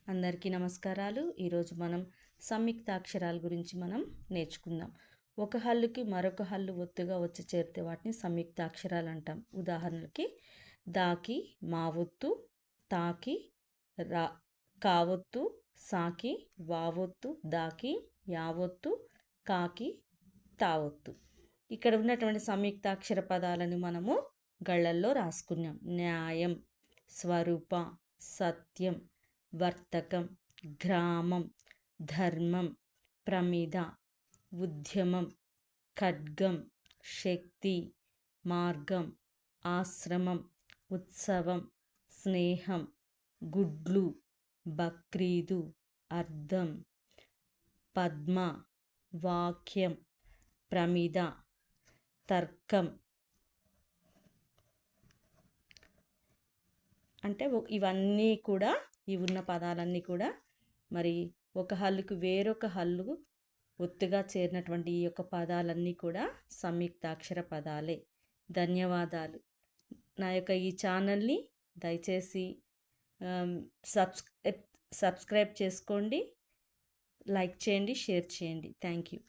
అందరికీ నమస్కారాలు. ఈరోజు మనం సంయుక్తాక్షరాల గురించి మనం నేర్చుకుందాం. ఒక హల్లుకి మరొక హల్లు ఒత్తుగా వచ్చి చేరితే వాటిని సంయుక్తాక్షరాలు అంటాం. ఉదాహరణకి దాకి మావొత్తు, తాకి రా కావొత్తు, సాకి వావొత్తు, దాకి యావొత్తు, కాకి తావొత్తు. ఇక్కడ ఉన్నటువంటి సంయుక్తాక్షర పదాలను మనము గళ్ళల్లో రాసుకున్నాం. న్యాయం, స్వరూప, సత్యం, వర్తకం, గ్రామం, ధర్మం, ప్రమిద, ఉద్యమం, ఖడ్గం, శక్తి, మార్గం, ఆశ్రమం, ఉత్సవం, స్నేహం, గుడ్లు, బక్రీదు, అర్థం, పద్మ, వాక్యం, ప్రమిద, తర్కం. అంటే ఇవన్నీ కూడా ఉన్న పదాలన్నీ కూడా మరి ఒక హల్లుకు వేరొక హల్లు ఒత్తుగా చేరినటువంటి ఈ యొక్క పదాలన్నీ కూడా సంయుక్తాక్షర పదాలే. ధన్యవాదాలు. నా యొక్క ఈ ఛానల్ని దయచేసి సబ్స్క్రైబ్ చేసుకోండి, లైక్ చేయండి, షేర్ చేయండి. Thank you.